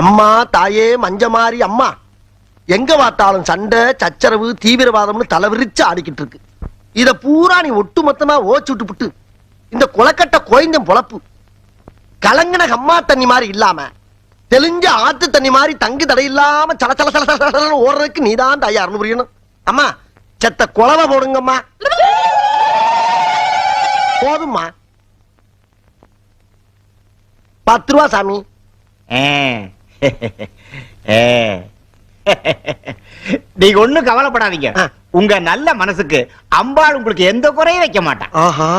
அம்மா தாயே மஞ்சமாரி அம்மா, எங்க பார்த்தாலும் சண்டை சச்சரவு தீவிரவாதம்னு தலைவிரிச்சு ஆடிக்கிட்டு இருக்கு. இத பூரா நீ ஒட்டு மொத்தமா ஓச்சு விட்டு இந்த குளக்கட்ட கோயந்தம் பொழப்பு கலங்கின அம்மா தண்ணி மாதிரி இல்லாம தெளிஞ்ச ஆத்து தண்ணி மாதிரி தங்கு தடை இல்லாம சல சல சல சல ஓடுறதுக்கு நீதான் தயார்னு புரியணும். அம்மா செத்த குளவை போடுங்கம்மா. போதும்மா. 10 ரூபா சாமி. நீங்க ஒண்ணும் கவலைப்படாதீங்க. உங்க நல்ல மனசுக்கு அம்பாள் உங்களுக்கு எந்த குறையும் வைக்க மாட்டான். ஆஹா,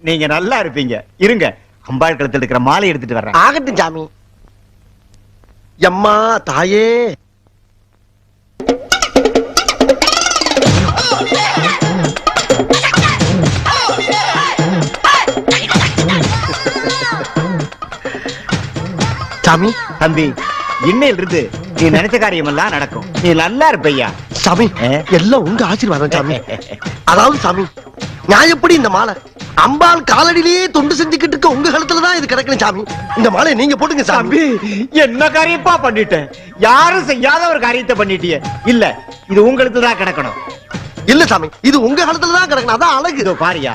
நீங்க நல்லா இருப்பீங்க. இருங்க, அம்பாள் கழுத்துல இருக்கிற மாலை எடுத்துட்டு வர்றேன். ஆகட்டும் சாமி. எம்மா தாயே, சாமி. தம்பி, இன்னையில இருந்து நீ நினைச்ச காரியம் எல்லாம் நடக்கும். நீ நல்லா இருப்பையா சாமி. எல்லாம் உங்க ஆசீர்வாதம் சாமி. அதாவது சாமி, நான் எப்படி இந்த மாலை அம்பாள் காலடியிலேயே தொண்டு செஞ்சுக்கிட்டு இருக்க உங்க கழுத்துலதான் இது கிடக்கணும் சாமி. இந்த மாலை நீங்க போட்டுங்க சாமி. என்ன காரியப்பா பண்ணிட்டேன்? யாரும் செய்யாத ஒரு காரியத்தை பண்ணிட்டியே. இல்ல, இது உங்களுக்கு தான் கிடக்கணும். இல்ல சாமி, இது உங்க கழுத்துலதான் கிடக்கணும். அதான் அழகு. இதோ பாரியா,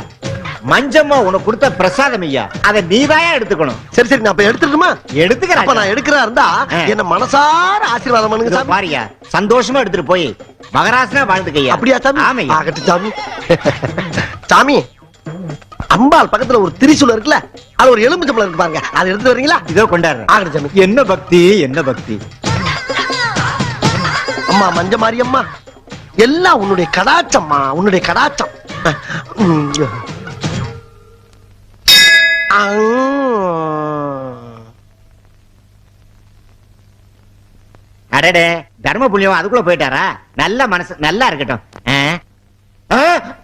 மஞ்சம்மா உனக்கு கொடுத்த பிரசாதம் ஐயா, அதை நீதாயா எடுத்துக்கணும். சரி சரி, நான் எடுத்துட்டுமா? எடுத்துக்கிறேன். அப்ப நான் எடுக்கிறா இருந்தா என்ன மனசார ஆசீர்வாதம் பண்ணுங்க சாமி. பாரியா, சந்தோஷமா எடுத்துட்டு போய் மகராசனா வாழ்ந்துக்கையா. அப்படியா சாமி? ஆமையா. ஆகட்டும் சாமி. சாமி, அம்பாள் பக்கத்துல ஒரு திரிசூலம் இருக்குல்ல, அது ஒரு எலும்புச்சம்பளம் இருக்கு பாருங்க, அதை எடுத்து வரீங்களா? இதோ கொண்டாடுறேன். ஆகட்டும் சாமி. என்ன பக்தி, என்ன பக்தி. அம்மா மஞ்சமாரி அம்மா, எல்லாம் உன்னுடைய கடாச்சம்மா, உன்னுடைய கடாச்சம். அடடே, தர்ம புண்ணியம் அதுக்குள்ள போயிட்டாரா? நல்ல மனசு நல்லா இருக்கட்டும்.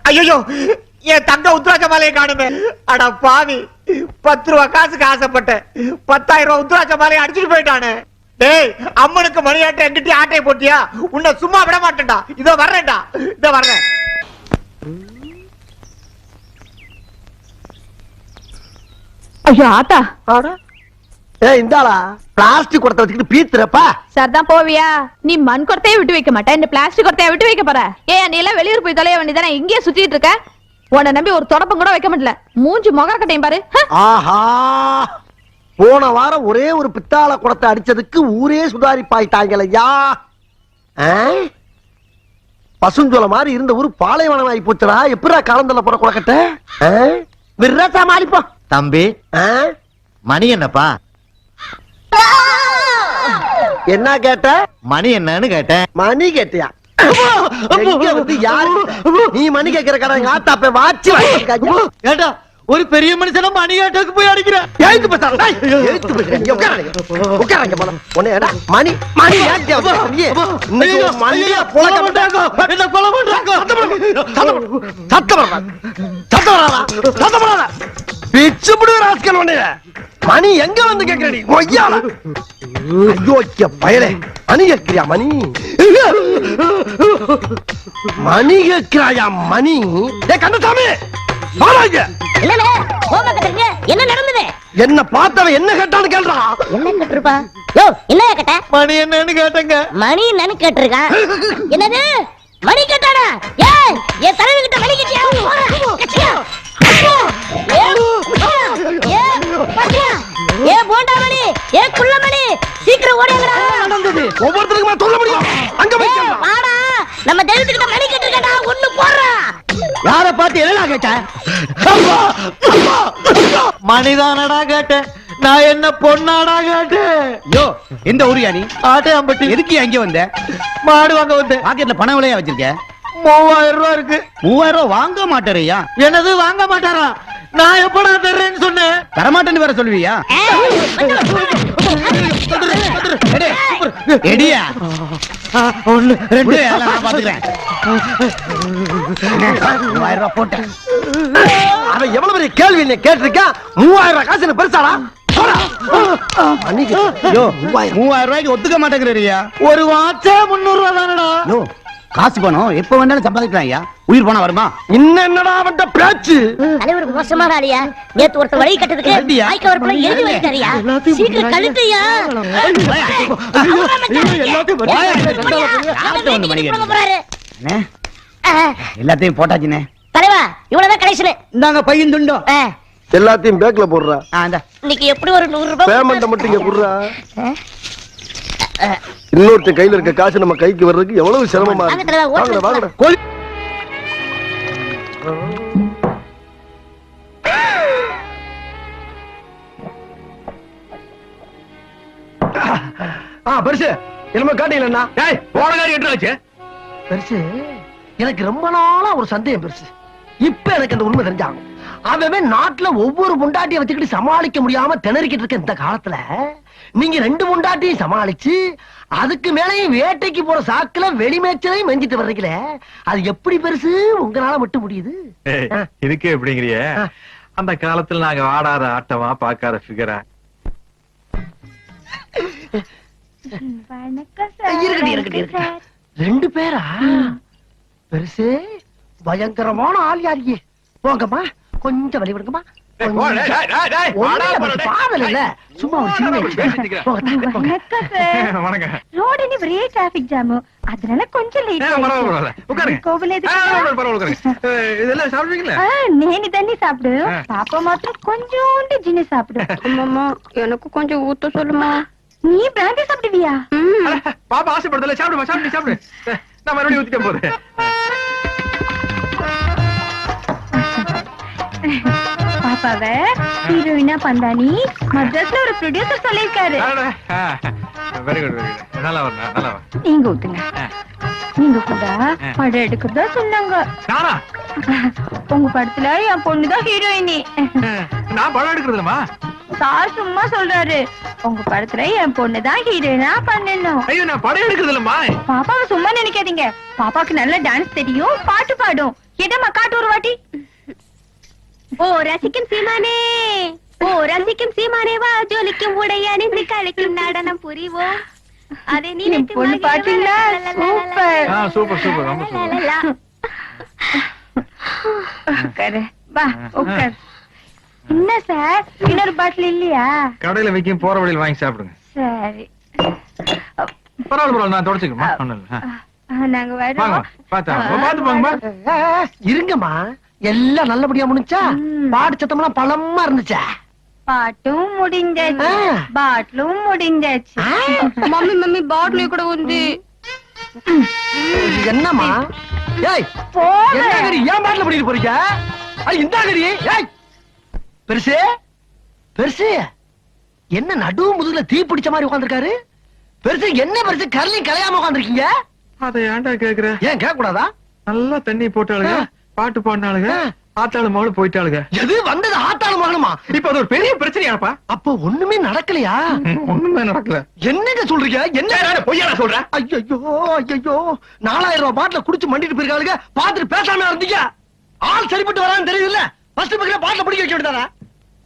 ஐயோ, என் தங்க உத்ராட்ச மாலையை காணுமே. அட பாவி, 10 ரூபா காசுக்கு ஆசைப்பட்டேன், 10,000 ரூபாய் உத்ராட்ச மாலையை அடிச்சுட்டு போயிட்டானே. டேய், அம்மனுக்கு மணியாட்ட எங்கிட்ட ஆட்டையை போட்டியா? உன்னை சும்மா விட மாட்டேன்டா. இதோ வர்றேன்டா, இதோ வர்றேன். ஐயோ ஆத்தா, இந்தாளா பிளாஸ்டிக் குடத்தை வச்சுக்கிட்டு பீத்துறப்பா. சரிதான் போவியா? நீ மண் குடத்தையே விட்டு வைக்க மாட்டேன், இந்த பிளாஸ்டிக் குடத்தையே விட்டு வைக்க போற. ஏன் நீ எல்லாம் வெளியூர் போய் தொலைய வேண்டியதானே, இங்கேயே சுத்திட்டு இருக்க? உன்னை நம்பி ஒரு தொடப்பம் கூட வைக்க முடியல. மூஞ்சி முகக்கட்டையும் பாரு. ஆஹா, போன வாரம் ஒரே ஒரு பித்தாள குடத்தை அடிச்சதுக்கு ஊரே சுதாரிப்பாயிட்டாங்களையா. பசுஞ்சோல மாதிரி இருந்த ஊரு பாலைவனம் ஆகி போச்சுடா. எப்படா காலந்தல போற குடக்கட்ட விரசா மாறிப்போம். தம்பி, மணி என்னப்பா? என்ன கேட்ட? மணி என்னன்னு கேட்டேன். மணி கேட்டியா? யாரு நீ மணி கேட்கிற கடை? ஆத்தாப்ப வாட்சி ஏண்டா, ஒரு பெரிய மனுஷன மணி கேட்டதுக்கு போய் அடிக்கிற. மணி மணி மணியா புழக்க மாட்டாங்க. என்ன கொலை பண்றாங்க? பிச்சு விடுற ஆட்கள் ஒண்ணு. மணி எங்க வந்து கேட்கிறடி? ஐயோ பயலே, மணி கேட்கிறியா? மணி மணி கேட்கிறாயா? மணி கந்தசாமி, என்ன நடந்தது? என்ன பார்த்தவன் என்ன கேட்டான்னு கேள்றா. என்ன கேட்டிருப்பா? என்ன கேட்ட? மணி என்னன்னு கேட்டங்க. மணி என்னன்னு கேட்டிருக்கா? என்னது மணி கேட்டானா? ஏன் என் தலைவி கிட்ட மணி கேட்டியா? ஏ போண்டா மணி, ஏ குள்ள மணி, சீக்கிரம் ஓடுங்கடா. நடந்தது ஒவ்வொருத்தருக்குமா சொல்ல முடியும். அங்க போய் வாடா, நம்ம தெய்வத்துக்கிட்ட மணி கேட்டிருக்கடா. ஒண்ணு போடுறா. யார பார்த்து என்ன கேட்ட? மணிதானடா கேட்டேன். நான் என்ன பொண்ணாடா கேட்டேன். யோ, எந்த ஊரியா நீ? ஆட்டையாம்பட்டி. எதுக்கு அங்க வந்த? மாடு வாங்க வந்தேன். பாக்கெட்ல பணம் விலையா வச்சிருக்க? 3000 ரூபாய் இருக்கு. 3000 ரூபாய் வாங்க மாட்டேறியா? எனது வாங்க மாட்டாரா? நான் எப்படா தர்றேன்னு சொன்னேன். தரமாட்டேன்னு வேற சொல்லுவியா? எடியா, 1 2 நான் பாத்துக்கிறேன். 3000 ரூபாய் போட்டேன். அவன் எவ்வளவு பெரிய கேள்வி என்ன கேட்டிருக்கா? 3000 ரூபாய் காசு பெருசாடா. 3000 ரூபாய்க்கு ஒத்துக்க மாட்டேங்கிறியா? ஒரு வாட்சே 300 ரூபாய் தானடா. காசு பணம் எப்ப வேணாலும் சம்பாதிக்கலாம் ஐயா. உயிர் போனா வருமா? இன்னும் என்னடா அவன்ட பேச்சு? தலைவருக்கு மோசமான ஆளியா? நேத்து ஒருத்தர் வழி கட்டதுக்கு அப்படியா? வாய்க்க வரப்புல எழுதி வைத்தாரியா? சீக்கிரம் கழுத்தையா? அண்ணே, எல்லாத்தையும் போட்டாச்சுண்ணே. தலைவா இவ்வளவுதான் கடைசியில. இந்தாங்க பையன் துண்டோம். எல்லாத்தையும் பேக்ல போடுறா. இன்னைக்கு எப்படி ஒரு 100 ரூபாய் பேமெண்ட மட்டும் இங்க போடுறா. இன்னொருத்த கையில இருக்க காசு நம்ம கைக்கு வர்றதுக்கு எவ்வளவு சிரமமா வாங்க தலைவா, இருக்கு. ஓட்டு வாங்கடா, வாங்கடா. கோழி பெருசு என்னமோ காட்டீங்களா? போன காரி எட்டு வச்சு பெருசு எனக்கு ரொம்ப நாளா ஒரு சந்தேகம் பெருசு. இப்ப எனக்கு அந்த உண்மை தெரிஞ்சாகும். அவன் நாட்டுல ஒவ்வொரு முண்டாட்டியை வச்சுக்கிட்டு சமாளிக்க முடியாம திணறிக்கிட்டு இருக்க இந்த காலத்துல நீங்க 2 முண்டாட்டியும் சமாளிச்சு அதுக்கு மேலையும் வேட்டைக்கு போற சாக்குல வெளிமேச்சலையும் மெஞ்சிட்டு வர்றீங்களே, அது எப்படி பெருசு உங்களால மட்டும் முடியுது? இதுக்கே எப்படிங்கிறிய? அந்த காலத்துல நாங்க ஆடாத ஆட்டமா பாக்காத ஃபிகரா. இருக்கட்டும். 2 பேரா? பெருசு பயங்கரமான ஆள் யாரியே. போங்கம்மா, கொஞ்சம் வழி விடுங்கம்மா. சும்மா ஒரு சின்ன ரோடு ஒரே டிராபிக் ஜாம், அதனால கொஞ்சம் இதெல்லாம் சாப்பிடுவீங்களா? நேனி தண்ணி சாப்பிடு, பாப்பா மாத்திரம் கொஞ்சோண்டு ஜின்னு சாப்பிடு. அம்மா எனக்கு கொஞ்சம் ஊத்த சொல்லுமா. நீ பிராந்தி சாப்பிடுவியா? பாப்பா ஆசைப்படுதல, சாப்பிடுமா, சாப்பிடு சாப்பிடு. நான் மறுபடியும் ஊத்திட்டேன் போது. பாப்பாவ ஹீரோயினா பந்தானி மദ്രാஸ்ல ஒரு ப்ரொடியூசர் சொல்லிருக்காரு. Very good, very good. நல்லா வர, நல்லா வர. நீங்க ஊத்துங்க. நீங்க கூட படம் எடுக்கிறதா சொன்னாங்க. நானா? உங்க படத்துல என் பொண்ணுதான் ஹீரோயினி. நான் படம் எடுக்கிறதுலமா? சார் சும்மா சொல்றாரு, உங்க படத்துல என் பொண்ணுதான் ஹீரோயினா பண்ணணும். ஐயோ, நான் படம் எடுக்கிறதுலமா. பாப்பாவை சும்மா நினைக்காதீங்க, பாப்பாக்கு நல்ல டான்ஸ் தெரியும், பாட்டு பாடும். எதம்மா காட்டு ஒரு வாட்டி. ஓ ரசிக்கும் சீமானே, ஓ ரசிக்கும் சீமானே, வா ஜொலிக்கும் உடையானே, கலைக்கும் நடனம் புரிவோம். அதை நீ பொண்ணு பாத்தீங்களா? சூப்பர். சூப்பர் சூப்பர், ரொம்ப சூப்பர். உட்காரு, வா உட்காரு. என்ன சார், இன்னொரு பாட்டில் இல்லையா? கடையில வைக்கும், போற வழியில் வாங்கி சாப்பிடுங்க. சரி, பரவாயில்ல பரவாயில்ல, நான் தொடச்சுக்கமா. நாங்க வாங்க, வரோம். பாத்து போங்கம்மா. இருங்கம்மா, எல்லாம் நல்லபடியா முடிஞ்சா? பாடு சத்தம்லாம் பலமா இருந்துச்சா? பாட்டும் முடிஞ்சாச்சு, பாட்டிலும் முடிஞ்சாச்சு. மம்மி மம்மி பாட்டில் கூட வந்து என்னம்மா? ஏய், என்ன கறி ஏன் பாட்டில பண்ணிட்டு போறீங்க? இந்த கறி. ஏய் பெருசு, பெருசு என்ன நடு முதுகுல தீ பிடிச்ச மாதிரி உட்கார்ந்திருக்காரு? பெருசு என்ன பெருசு கரலையும் கலையாம உட்கார்ந்திருக்கீங்க? அதை ஏன்டா கேக்குற? ஏன் கேட்க கூடாதா? நல்லா தண்ணி போட்டாளுங்க, பாட்டு பாடினாளுங்க, ஆத்தாளு மகளும் போயிட்டாளுங்க. எது வந்தது ஆத்தாளு மகனுமா? இப்ப அது ஒரு பெரிய பிரச்சனையாப்பா. அப்போ ஒண்ணுமே நடக்கலையா? ஒண்ணுமே நடக்கல. என்னங்க சொல்றீங்க? என்ன பொய்யா சொல்ற? ஐயோ ஐயோ, 4000 ரூபாய் பாட்டில குடிச்சு மண்டிட்டு போயிருக்காளுங்க, பாத்துட்டு பேசாம இருந்தீங்க. ஆள் சரிப்பட்டு வரான்னு தெரியுதுல்ல? ஃபர்ஸ்ட் பக்கத்துல பாட்டில பிடிக்க வைக்க வேண்டியதானே?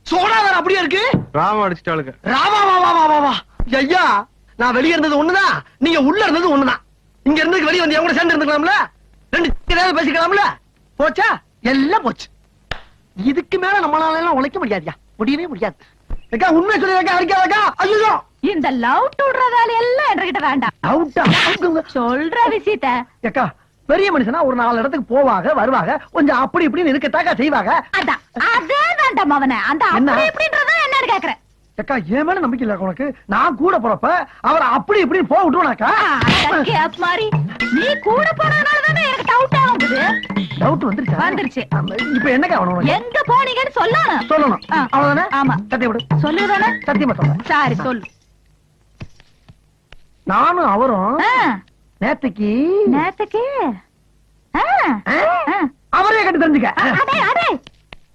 சோடா வேற அப்படியே இருக்கு. ராவா அடிச்சிட்டாளுங்க. ராவா வா வா வா வா வா. ஐயா, நான் வெளிய இருந்தது ஒண்ணுதான், நீங்க உள்ள இருந்தது ஒண்ணுதான். இங்க இருந்து வெளிய வந்து எவங்க சேர்ந்து இருந்துக்கலாம்ல? 2 ஏதாவது பேசிக்கலாம்ல? போச்சா? எல்லாம் போச்சு. இதுக்கு மேல நம்மளால எல்லாம் உழைக்க முடியாதுயா, முடியவே முடியாது. அக்கா உண்மை சொல்லிருக்கா, அடிக்காதக்கா. ஐயோ, இந்த லவ் டுடுறதால எல்லாம் என்கிட்ட வேண்டாம். அவுட்டா சொல்ற விஷயத்த. அக்கா, பெரிய மனுஷனா ஒரு 4 இடத்துக்கு போவாங்க வருவாங்க, கொஞ்சம் அப்படி இப்படின்னு இருக்கத்தாக்கா செய்வாங்க. அதான் அதே வேண்டாம் அவனை. அந்த அப்படி இப்படின்றத என்னன்னு கேக்குறேன். அக்கா, என் மேல நம்பிக்கை இல்ல உனக்கு? நான் கூட போறப்ப அவரை அப்படி இப்படின்னு போக விட்டுருவானாக்கா? கேப் மாதிரி நீ கூட போனதுனாலதானே எனக்கு டவுட் ஆகுது. டவுட் வந்துருச்சு. வந்துருச்சு. இப்ப என்னக்கா அவனுக்கு எங்க போனீங்கன்னு சொல்லணும். சொல்லணும். அவ்வளவுதானே? ஆமா, சத்தியம் விடு. சொல்லுதானே? சத்தியமா சொல்றேன். சரி சொல்லு. நானும் அவரும் நேத்துக்கு அவரே கட்டி தெரிஞ்சுக்க. அதே அதே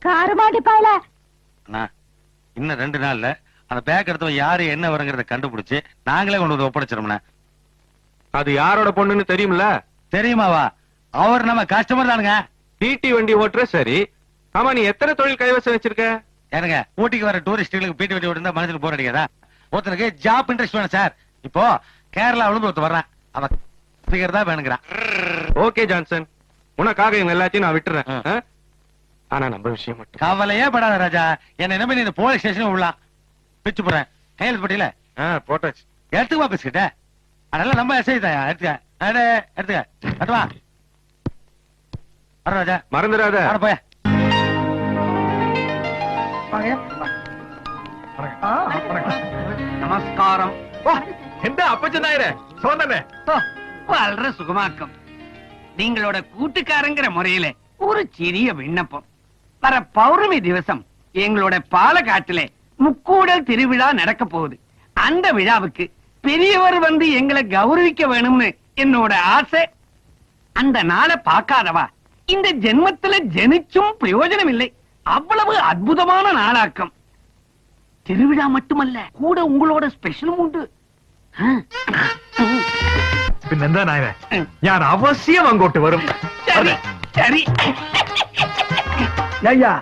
காரமாடி பாயல. இன்னும் 2 நாள்ல அந்த பேக் எடுத்தவன் யாரு என்ன வருங்கிறத கண்டுபிடிச்சு நாங்களே கொண்டு வந்து ஒப்படைச்சிரோம்னா. அது யாரோட பொண்ணுன்னு தெரியும்ல? தெரியுமாவா? அவர் நம்ம கஸ்டமர் தானுங்க. டிடி வண்டி ஓட்டுற. சரி, ஆமா, நீ எத்தனை தொழில் கைவசம் வச்சிருக்க? ஏனுங்க, ஊட்டிக்கு வர டூரிஸ்டுகளுக்கு பீட்டி வண்டி ஓட்டுனா மனசுக்கு போர் அடிக்காதா? ஒருத்தனுக்கு ஜாப் இன்ட்ரெஸ்ட் வேணும் சார். இப்போ கேரளாவில இருந்து ஒருத்தர் வர்றான், அவன் ஃபிகர் தான் வேணுங்கிறான். ஓகே ஜான்சன், உனக்காக இவங்க எல்லாத்தையும் நான் விட்டுறேன். ஆனா நம்ம விஷயம் மட்டும் கவலையே படாத ராஜா. என்ன நம்பி நீ இந்த போலீஸ் ஸ்டேஷன் விடலாம். பிச்சு போறேன் கையெழுத்து போட்டியில போட்டாச்சு. எடுத்துக்குவா பிஸ்கிட்ட. அதெல்லாம் நம்ம எஸ்ஐ தான். எடுத்துக்க கட்டுவா. வர ராஜா, மறந்துடாத. வர போய. நமஸ்காரம். எந்த அப்பச்சன் நாயரே, சோதனை வளர சுகமாக்கம். நீங்களோட கூட்டுக்காரங்கிற முறையில ஒரு சிறிய விண்ணப்பம். வர பௌர்ணமி திவசம் எங்களோட பாலக்காட்டிலே முக்கூடல் திருவிழா நடக்க போகுது. அந்த விழாவுக்கு பெரியவர் வந்து எங்களை கௌரவிக்க வேணும்னு என்னோட ஆசை. அந்த நாளை பார்க்காதவா இந்த ஜென்மத்துல ஜெனிச்சும் பிரயோஜனம் இல்லை. அவ்வளவு அற்புதமான நாளாக்கம். திருவிழா மட்டுமல்ல, கூட உங்களோட ஸ்பெஷலும் உண்டு. പിന്നെന്താ നായരെ, ഞാൻ അവശ്യം അങ്ങോട്ട് വരും. சரி சரி. ஐயா,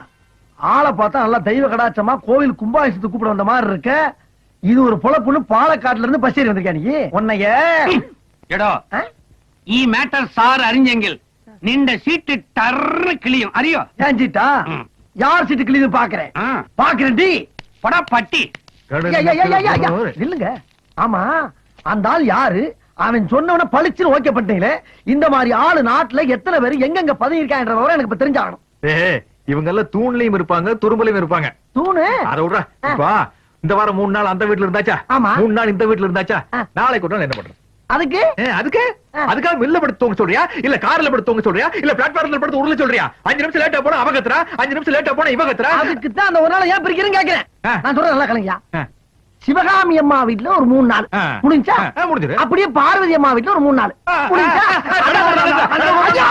ஆளை பார்த்தா நல்லா தெய்வ கடாச்சமா கோவில் கும்பாபிஷத்துக்கு கூப்பிட வந்த மாதிரி இருக்க. இது ஒரு பொழப்புன்னு பாலக்காட்டுல இருந்து பஸ் ஏறி வந்திருக்கா நீ? உன்னைய எடோ ഈ മാറ്റർ സാർ അറിഞ്ഞെങ്കിൽ നിന്റെ സീറ്റ് ടർന്ന് കിളിയും അറിയോ? ஏஞ்சிட்டா யார் சீட்டு கிளிது பாக்குறேன் பாக்குறேன் டி படா பட்டி. இல்லங்க. ஆமா, அந்த ஆள் யாரு? அவன் சொன்னவன பளிச்சுன்னு ஓகே பண்ணிட்டீங்களே. இந்த மாதிரி ஆளு நாட்டுல எத்தனை பேர் எங்கெங்க பதவி இருக்கான்ற விவரம் எனக்கு இப்ப தெரிஞ்சாகணும். இவங்க எல்லாம் தூண்லயும் இருப்பாங்க, துரும்பலையும் இருப்பாங்க. தூணு அத விடுறா. இப்ப இந்த வாரம் 3 நாள் அந்த வீட்டுல இருந்தாச்சா, ஆமா. 3 நாள் இந்த வீட்டுல இருந்தாச்சா, நாளைக்கு ஒரு நாள் என்ன பண்றது? அதுக்கு அதுக்காக மில்ல படுத்து தூங்க சொல்றியா, இல்ல கார்ல படுத்து தூங்க சொல்றியா, இல்ல பிளாட்ஃபார்ம்ல படுத்து உருள சொல்றியா? 5 நிமிஷம் லேட்டா போனா அவ கத்துறா, 5 நிமிஷம் லேட்டா போனா இவ கத்துறா. அதுக்கு தான் அந்த ஒரு நாள் ஏன் பிரிக்கிறேன்னு கேக்குறேன். நான் சொல்றேன் நல்லா கலங்கயா. சிவகாமி அம்மா வீட்டுல ஒரு 3 நாள் முடிஞ்சா, முடிஞ்சிரு. அப்படியே பார்வதி அம்மா வீட்டுல ஒரு 3 நாள் முடிஞ்சா.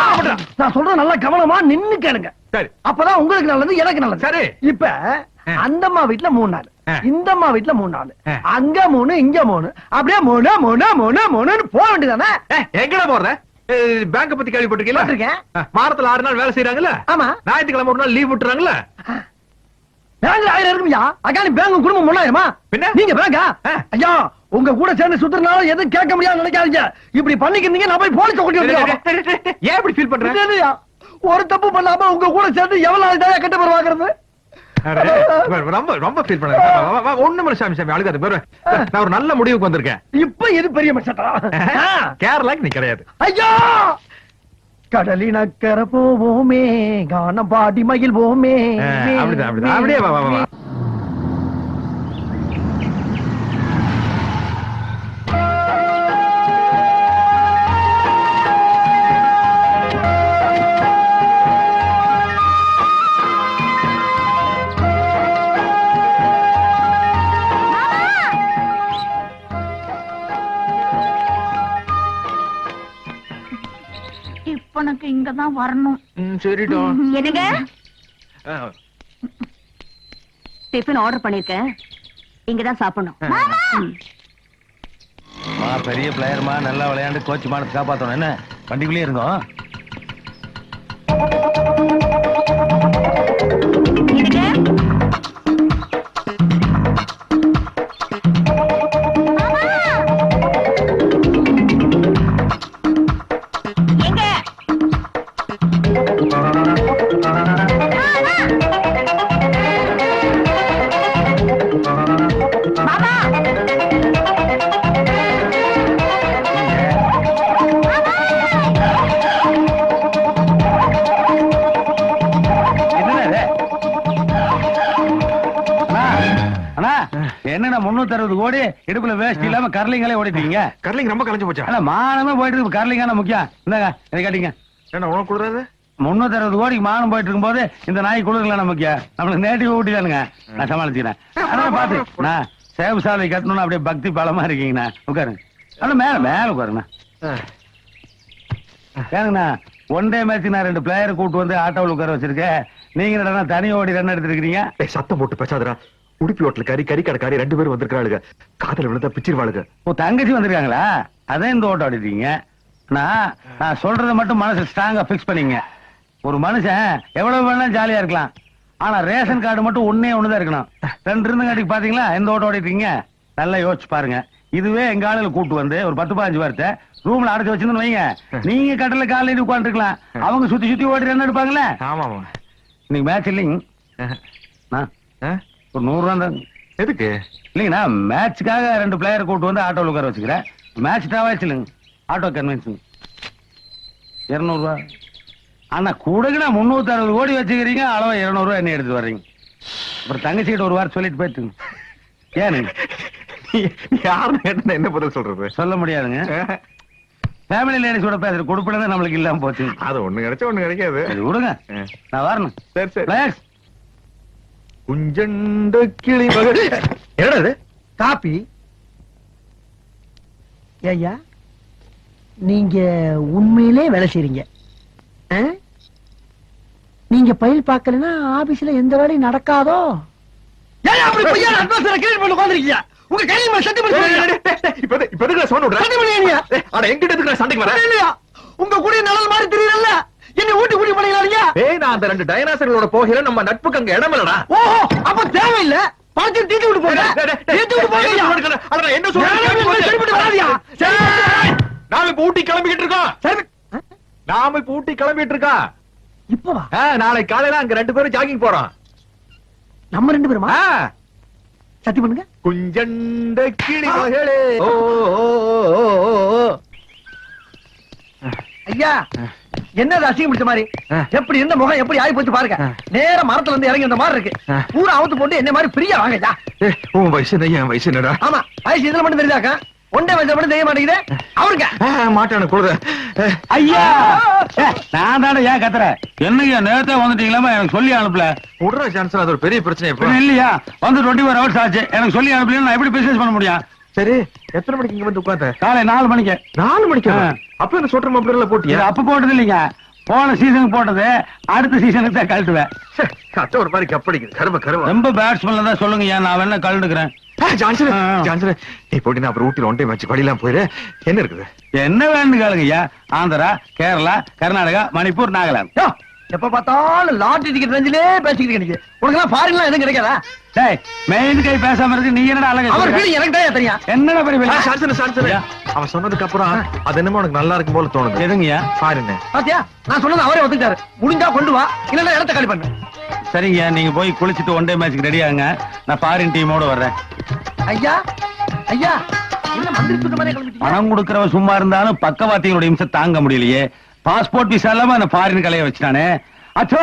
நான் சொல்றேன் நல்லா கவனமா நின்னு கேளுங்க. சரி, அப்பதான் உங்களுக்கு நல்லது, எனக்கு நல்லது. சரி. இப்ப அந்த அம்மா வீட்டுல 3 நாள், இந்த அம்மா வீட்டுல 3 நாள், அங்க 3 இங்க 3, அப்படியே 3 3 3 3 போக வேண்டியதானே? எங்கடா போற? பேங்க் பத்தி கேள்விப்பட்டிருக்கீங்களா? வாரத்துல 6 நாள் வேலை செய்யறாங்கல்ல. ஆமா. ஞாயிற்றுக்கிழமை ஒரு நாள் லீவ் விட்டுறாங்கல்ல. பேங்க்ல 1000 இருக்கும்யா. அக்கானி பேங்க் குடும்பம் 3000மா? பின்ன நீங்க பேங்கா? ஐயா, உங்க கூட சேர்ந்து சுத்துறனால எதுவும் கேட்க முடியாது நினைக்காதீங்க. இப்படி பண்ணிக்கிறீங்க, நான் போய் போலீஸ் கூட்டி வந்துடுறேன். ஏன் இப்படி ஃபீல் பண்ற? ஒரு தப்பு பண்ணாம உங்க கூட சேர்ந்து எவ்வளவு நாள் தான் கெட்ட பேர் வாங்குறது? ரொம்ப ரொம்ப ஃபீல் பண்ண. ஒண்ணு மணி சாமி சாமி அழுகாது. நான் ஒரு நல்ல முடிவுக்கு வந்திருக்கேன். இப்ப எது பெரிய மச்சட்டா? கேரளாக்கு நீ கிடையாது. ஐயா, கடலினக்கர போவோமே, கானம் பாடி மகிழ்வோமே. அப்படிதான் அப்படிதான். அப்படியே வா வா வா. இப்ப இங்கதான் வரணும். சரிடா. என்னங்க டிஃபன் ஆர்டர் பண்ணிருக்கேன், இங்கதான் சாப்பிடணும். பெரிய பிளேயர்மா, நல்லா விளையாண்டு கோச் மானத்தை காப்பாத்தணும். என்ன வண்டிக்குள்ளே இருந்தோம். என்னன்னா 360 கோடி இடுப்புல வேஸ்ட் இல்லாம கர்லிங்களே ஓடிட்டீங்க. கர்லிங் ரொம்ப கலைஞ்சு போச்சா? அல்ல, மானமே போயிட்டு இருக்கு. கர்லிங்கான முக்கியம். இந்தாங்க இதை காட்டிங்க. என்ன உனக்கு கொடுறாது? 360 கோடிக்கு மானம் போயிட்டு இருக்கும் போது இந்த நாய் கொடுக்கலாம் முக்கியம். நம்மளுக்கு நேட்டிவ் ஊட்டிதானுங்க. நான் சமாளிச்சுக்கிறேன். அதான் பாத்து நான் சேவு சாலை கட்டணும்னு அப்படியே பக்தி பாலமா இருக்கீங்கண்ணா. உட்காருங்க. ஆனா மேல மேல உட்காருங்கண்ணா. ஏனுங்கண்ணா, ஒன் டே மேட்ச் நான் 2 பிளேயர் கூட்டு வந்து ஆட்டோவில் உட்கார வச்சிருக்கேன். நீங்க என்னடா தனி ஓடி ரன் எடுத்துருக்கீங்க? சத்தம் போட்டு பேசாதடா. உடுப்பி ஹோட்டல் கறி கடைக்காரி 2 பேரும் வந்திருக்காளுங்க. காதல விழுந்தா பிச்சிருவாளுங்க. ஓ, தங்கச்சி வந்திருக்காங்களா? அதான் இந்த ஓட்டம் ஆடிட்டீங்க. நான் சொல்றதை மட்டும் மனசு ஸ்ட்ராங்கா பிக்ஸ் பண்ணீங்க. ஒரு மனுஷன் எவ்வளவு வேணாலும் ஜாலியா இருக்கலாம், ஆனா ரேஷன் கார்டு மட்டும் ஒன்னே ஒண்ணுதான் இருக்கணும். 2 இருந்தங்காட்டி பாத்தீங்களா எந்த ஓட்டம் ஓடிட்டீங்க? நல்லா யோசிச்சு பாருங்க. இதுவே எங்க ஆளுல கூட்டு வந்து ஒரு 10-15 வாரத்தை ரூம்ல அடைச்சு வச்சிருந்து வைங்க, நீங்க கட்டல காலையில உட்காந்துருக்கலாம், அவங்க சுத்தி சுத்தி ஓடி ரன் எடுப்பாங்களே. ஆமா இன்னைக்கு மேட்ச் இல்லைங்க, ஒரு 100 ரூபா தான். எதுக்கு இல்லைங்கண்ணா, மேட்சுக்காக 2 பிளேயரை கூட்டு வந்து ஆட்டோவில் உட்கார வச்சுக்கிறேன். மேட்ச் டாவாச்சு இல்லைங்க, ஆட்டோ கன்வென்ஸ் 200 ரூபா. ஆனா கூடக்குண்ணா 360 கோடி வச்சுக்கிறீங்க, அளவா 200 ரூபா என்ன எடுத்து வர்றீங்க. அப்புறம் தங்கச்சிக்கிட்ட ஒரு வாரம் சொல்லிட்டு போயிட்டு ஏனுங்க யாருன்னு என்ன பதில் சொல்றது? சொல்ல முடியாதுங்க. ஃபேமிலி லேடிஸோட பேசுற கொடுப்பட நம்மளுக்கு இல்லாம போச்சு. அது ஒண்ணு கிடைச்சா ஒண்ணு கிடைக்காது. விடுங்க, நான் வரணும். சரி சரி. பிளேயர்ஸ், குஞ்சண்ட கிளி மகள். என்னடா இது? காப்பி. ஐயா, நீங்க உண்மையிலே வேலை செய்றீங்க. நீங்க பயில் பார்க்கலன்னா ஆபீஸ்ல எந்த வேலையும் நடக்காதோ. உங்க கையில சட்டை உங்க கூட நலல் மாதிரி தெரியல. என்ன ஊட்டி ஊட்டி பண்ணிக்கலாங்க. நான் அந்த 2 டைனாசர்களோட போகிற நம்ம நட்புக்கு அங்க இடம் இல்லடா. ஓஹோ, அப்ப தேவையில்லை. பணத்தை தீட்டு விட்டு போங்க. என்ன சொல்றீங்க? நாம இப்ப ஊட்டி கிளம்பிக்கிட்டு இருக்கோம். நாம இப்ப ஊட்டி கிளம்பிட்டு இருக்கோம். இப்பவா? நாளை காலையில அங்க 2 பேரும் ஜாகிங் போறோம். நம்ம 2 பேருமா? சத்தி பண்ணுங்க. குஞ்சண்ட கிளி மகளே. ஐயா, என்ன அசிங்கம் பிடிச்ச மாதிரி எப்படி இருந்த முகம் எப்படி ஆகி போச்சு பாருங்க. நேர மரத்துல இருந்து இறங்கி இந்த மாதிரி இருக்கு. பூரா அவுத்து போட்டு என்ன மாதிரி பிரியா வாங்க. உன் வயசு என்ன, என் வயசு என்னடா? ஆமா, வயசு இதுல மட்டும் தெரிஞ்சாக்கா ஒன்றே வயசுல மட்டும் தெரிய மாட்டேங்குது அவருங்க. மாட்டானு கொடுத. ஐயா நான் தானே ஏன் கத்துற? என்னையா நேரத்தை வந்துட்டீங்களாமா? எனக்கு சொல்லி அனுப்பல. விடுற சான்ஸ், அது ஒரு பெரிய பிரச்சனை. இல்லையா, வந்து 24 hours ஆச்சு, எனக்கு சொல்லி அனுப்பல. நான் எப்படி பிசினஸ் பண்ண முடியும்? சரி, எத்தனை மணிக்கு இங்க வந்து உட்கார்ந்த? காலை 4 மணிக்கு. 4 மணிக்கு? அப்ப என்ன சொல்ற மாப்பிள்ள போட்டியா? அப்ப போட்டது இல்லைங்க, போன சீசனுக்கு போட்டது. அடுத்த சீசனுக்கு தான் கழட்டுவேன். கத்த ஒரு மாதிரி கப்படிக்குது. கரும கரும. ரொம்ப பேட்ஸ்மேன் தான் சொல்லுங்க, ஏன் நான் வேணா கழட்டுக்கிறேன். நீ போட்டி அப்புறம் ஊட்டில ஒன்றை வச்சு வழியெல்லாம் போயிரு. என்ன இருக்குது? என்ன வேணும் கேளுங்க ஐயா. ஆந்திரா, கேரளா, கர்நாடகா, மணிப்பூர், நாகாலாந்து. எப்ப பார்த்தாலும் லாட்டரி டிக்கெட் ரேஞ்சிலே பேசிக்கிட்டு கிடைக்குது. உனக்கு எல்லாம் ஃபாரின்லாம் எதுவும் கிடைக்காதா? டேய், மெயின் கை பேசாம இருக்கு. நீ என்னடா அழகு? அவர் ஃபீலிங் எனக்கு தான் தெரியும். என்னடா பெரிய அவன் சொன்னதுக்கு அப்புறம் அது என்னமோ உனக்கு நல்லா இருக்கும் போல தோணுது. எதுங்கய்யா? ஃபாரின். பாத்தியா, நான் சொன்னது அவரே ஒத்துக்கிட்டாரு. முடிஞ்சா கொண்டு வா, இல்லன்னா இடத்த காலி பண்ணு. சரிங்க, நீங்க போய் குளிச்சுட்டு ஒன் டே மேட்ச்க்கு ரெடி ஆகுங்க. நான் ஃபாரின் டீமோட வர்றேன். ஐயா ஐயா, என்ன மந்திரி சுத்த மாதிரி கிளம்பிட்டீங்க? பணம் கொடுக்கறவன் சும்மா இருந்தாலும் பக்கவாத்திகளோட இம்சை தாங்க முடியலையே. பாஸ்போர்ட் விசா இல்லாம என்ன ஃபாரின் கலைய வச்சுட்டானே. அச்சோ,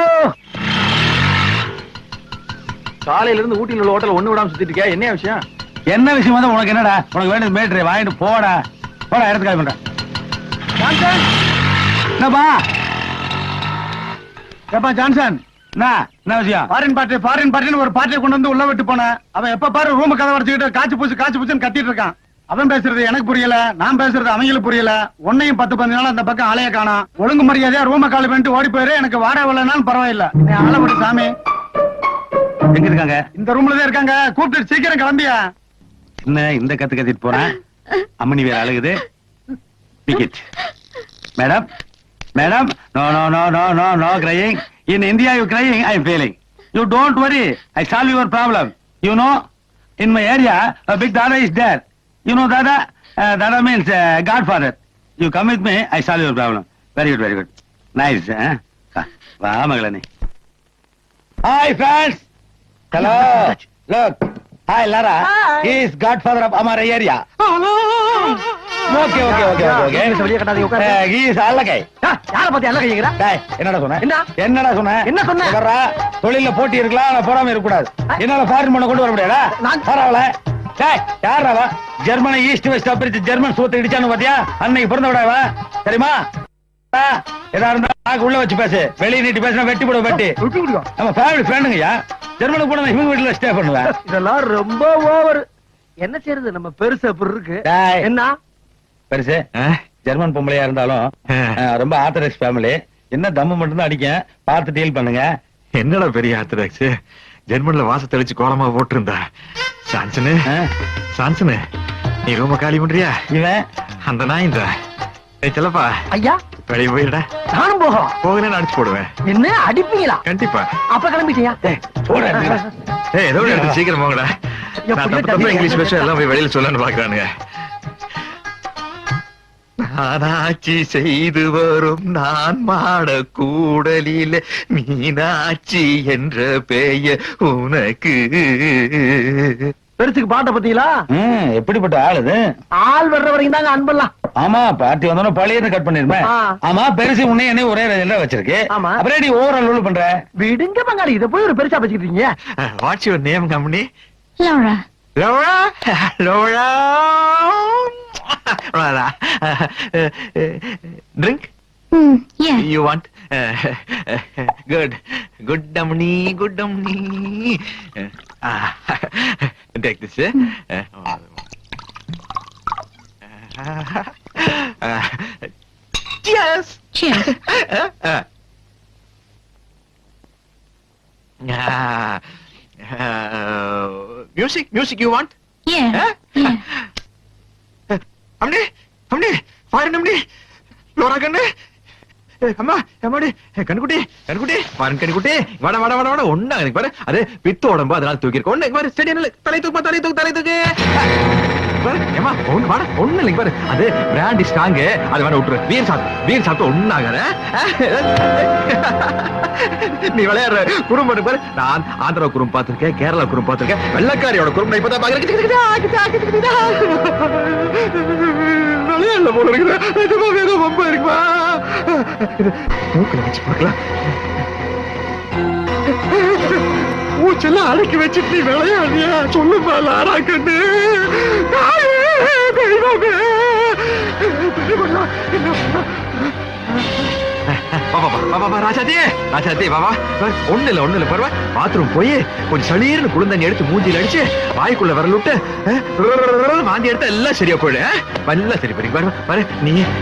காலையில இருந்து ஊட்டியில் உள்ள ஹோட்டல் ஒண்ணு விடாம சுத்திட்டு இருக்கியா? என்ன விஷயம்? என்ன விஷயம் வந்து உனக்கு என்னடா? உனக்கு வேண்டியது மேட்ரு வாங்கிட்டு போடா. போடா, இடத்துக்கு கால் பண்றேன். என்னப்பா ஏப்பா ஜான்சன், என்ன விஷயம்? ஃபாரின் பார்ட்டின்னு ஒரு பார்ட்டியை கொண்டு வந்து உள்ள விட்டு போனேன். அவன் எப்ப பாரு ரூம் கதை வச்சுக்கிட்டு காய்ச்சி பூச்சுன்னு கத்திட்டு இருக்கான். அவன் பேசுறது எனக்கு புரியல, நான் பேசுறது அவங்களுக்கு புரியல. உன்னையும் 10-15 நாள் அந்த பக்கம் ஆளைய காணோம். ஒழுங்கு மரியாதையா ரூம காலி பண்ணிட்டு ஓடி போயிரு. எனக்கு வாடகை வரலனாலும் பரவாயில்ல. நீ ஆள விடு சாமி. எங்க இருக்காங்க? இந்த ரூம்ல தான் இருக்காங்க. கூப்பிட்டு சீக்கிரம் கிளம்பியா. என்ன இந்த கத்திட்டு போறேன்? அம்மனி வேற அழுகுது. Madam madam, no no no no no no crying. In India you crying, I am feeling. You don't worry, I solve your problem. You know, in my area a big Dada is there. You know Dada? Dada means Godfather. You come with me, I solve your problem. Very good, very good. Nice, eh? Va magalani. Hi friends. Hello. Look. Hi Lara. He is Godfather of our area. Okay. He is Alagai. யார பத்தி அல்ல கைங்கற? டேய், என்னடா சொன்ன? என்னடா சொன்ன? வர்றா, தொழில்ல போட்டி இருக்கலாம், ஆனா போடாம இருக்க கூடாது. என்னால ஃபாரின் பண்ண கொண்டு வர முடியாதா? பரவாயில்ல. டேய், யாரா? ஜெர்மனி ஈஸ்ட் வெஸ்ட் அப்பிரிச்சு ஜெர்மன் சூத்த இடிச்சானு பாத்தியா? அன்னைக்கு பிறந்த விடாவா? தெரியுமா? ஏதா இருந்தா நாக்கு உள்ள வச்சு பேசு. வெளிய நீட்டி பேசினா வெட்டி போடுவ வெட்டி. நம்ம ஃபேமிலி ஃப்ரெண்டுங்கய்யா. ஜெர்மனுக்கு போனா இவங்க வீட்டுல ஸ்டே பண்ணுவேன். இதெல்லாம் ரொம்ப ஓவர். என்ன செய்யறது, நம்ம பெருசு அப்படி இருக்கு. என்ன பெருசு? ஜெர்மன் பொம்பளையா இருந்தாலும் ரொம்ப ஆர்த்தடாக்ஸ் ஃபேமிலி. என்ன தம்மு மட்டும் தான் அடிக்க, பார்த்து டீல் பண்ணுங்க. என்னடா பெரிய ஆர்த்தடாக்ஸ்? ஜெர்மன்ல வாச தெளிச்சு கோலமா போட்டிருந்தா. சான்சனு, நீ ரூம காலி பண்றியா? இவன் அந்த நாய் இந்த செல்லப்பா ஐயா வெளிய போயிடா. நானும் போகலன்னு அடிச்சு போடுவேன். என்ன அடிப்பீங்களா? கண்டிப்பா. அப்ப கிளம்பிட்டியா? ஏதோ சீக்கிரம் போங்கடா. இங்கிலீஷ் பேச எல்லாம் போய் வெளியில சொல்லன்னு பாக்குறானுங்க. ஆனாச்சி செய்து வரும் நான் மாட கூடலில் மீனாட்சி என்ற பெயர் உனக்கு. பெருசுக்கு பாட்டை பத்தீங்களா? எப்படிப்பட்ட ஆள் இது? ஆள் வர்ற வரைக்கும் தாங்க அன்பெல்லாம். ஆமா, பார்ட்டி வந்தோம் பழைய கட் பண்ணிருப்பேன். ஆமா, பெருசு உன்னை என்ன ஒரே ரேஞ்சில வச்சிருக்கு. ஆமா, அப்புறம் நீ ஓவரால் லோல் பண்ற. விடுங்க பங்காளி, இத போய் ஒரு பெருசா வச்சுக்கிட்டீங்க. What's your name company? Laura. Laura Laura Laura. Drink Yeah. you want? Good Damni, good Damni. Take this. Cheers. Cheers. Music you want? Yeah. Yeah. Amni, fire Amni. Lora kanne. அம்மா அம்மாடி கண்குட்டி பாரு கண்குட்டி வட ஒண்ணா எனக்கு பாரு. அது பித்து உடம்பு, அதனால தூக்கி இருக்க ஒண்ணு பாரு. ஸ்டெடி தலை தூக்கு பாரு. ஏமா ஒண்ணு இல்லைங்க பாரு. அது பிராண்டி ஸ்ட்ராங், அது வேணா விட்டுரு. வீர் சாப்பிட்டு ஒண்ணாகற. நீ விளையாடுற குறும்பு பாரு. நான் ஆந்திரா குறும்பு பார்த்திருக்கேன், கேரளா குறும்பு பார்த்திருக்கேன், வெள்ளக்காரியோட குறும்பு நான் இப்பதான் பாக்குறேன். விளையாடல போல இருக்குது. வேற ரொம்ப இருக்குமா? மூக்குல வச்சு பார்க்கலாம். மூச்செல்லாம் அடக்கி வச்சுட்டு நீ விளையாடியா? சொல்லுமா லாரா கண்ணு. ராஜாத்தி பாபா ஒண்ணு இல்ல பரவா. பாத்ரூம் போய் கொஞ்சம் சளீர்னு குளிர்ந்தண்ணி எடுத்து மூஞ்சில அடிச்சு வாய்க்குள்ள வரல விட்டு வாந்தி எடுத்தா எல்லாம் சரியா போயிடு. எல்லாம் சரி பாரு.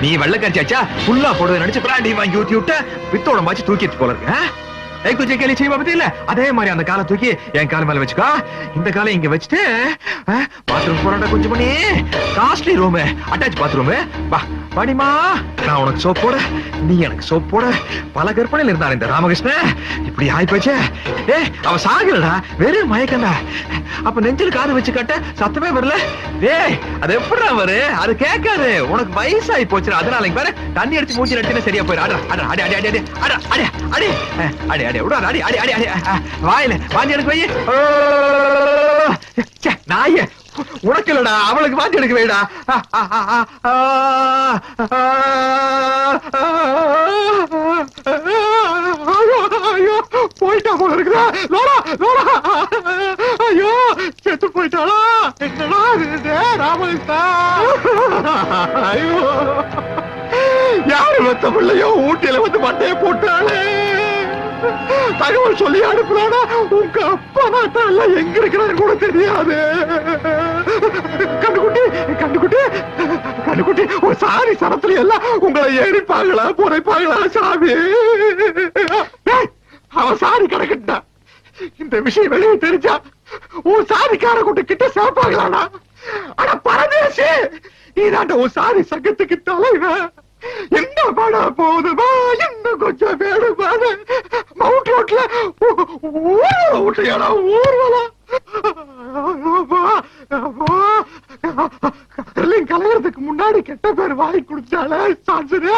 நீ வெள்ளக்காரிச்சாச்சா ஃபுல்லா போடுறது நினைச்சு பிராண்டி வாங்கி ஊத்தி விட்டு பித்தோட மாச்சு தூக்கிட்டு போல இருக்கு. கேள்வி செய்வா பத்தி இல்ல, அதே மாதிரி அந்த காலை தூக்கி என் கால் மேல வச்சுக்கோ. இந்த காலை இங்க வச்சுட்டு பாத்ரூம் போறாண்டா கொஞ்சம் பண்ணி காஸ்ட்லி ரூம், அட்டாச் பாத்ரூம். வா பாடிமா, நான் உனக்கு சோப் போட, நீ எனக்கு சோப் போட. பல கற்பனையில் இருந்தான் இந்த ராமகிருஷ்ணன். இப்படி ஆயிப்போச்சு. அவ சாகலடா, வெறும் மயக்கண்டா. அப்ப நெஞ்சில் காது வச்சு கட்ட சத்தமே வரல. அது எப்படா வரு? அது கேட்காது. உனக்கு வயசாகி போச்சு, அதனால பாரு தண்ணி அடிச்சு மூஞ்சி நட்டினா சரியா போயிரு. வாயில வாந்தி எடுக்க வை. நாய உனக்கு இல்லடா, அவளுக்கு வாந்தி எடுக்க வைடா. போயிட்டா போல இருக்குதா? ஐயோ செத்து போயிட்டாளா? என்னடா ராமகிருஷ்ணா? ஐயோ யாரு வந்த பிள்ளையோ ஊட்டியில வந்து மண்டையை போட்டாளே. தகவல் சொல்லி அனுப்புறானா? உங்க அப்பா நாட்டால எங்க இருக்கிறாரு கூட தெரியாது. கண்டுகுட்டி ஒரு சாரி சரத்துல எல்லாம் உங்களை ஏறிப்பாங்களா புரைப்பாங்களா சாமி? அவன் சாரி கிடக்கட்டா. இந்த விஷயம் வெளியே தெரிஞ்சா உன் சாரிக்கார கூட்ட கிட்ட சேர்ப்பாங்களாடா? ஆனா பரதேசி, நீதாண்ட உன் சாரி சங்கத்துக்கு தலைவன். என்ன பட போதுமா? இன்னும் கொஞ்சம் வேணுமா? மவுண்ட் ரோட்ல ஊர்வலம் ஊர்வலம் கலையறதுக்கு முன்னாடி கெட்ட பேர் வாங்கி குடிச்சாலே சான்சரு.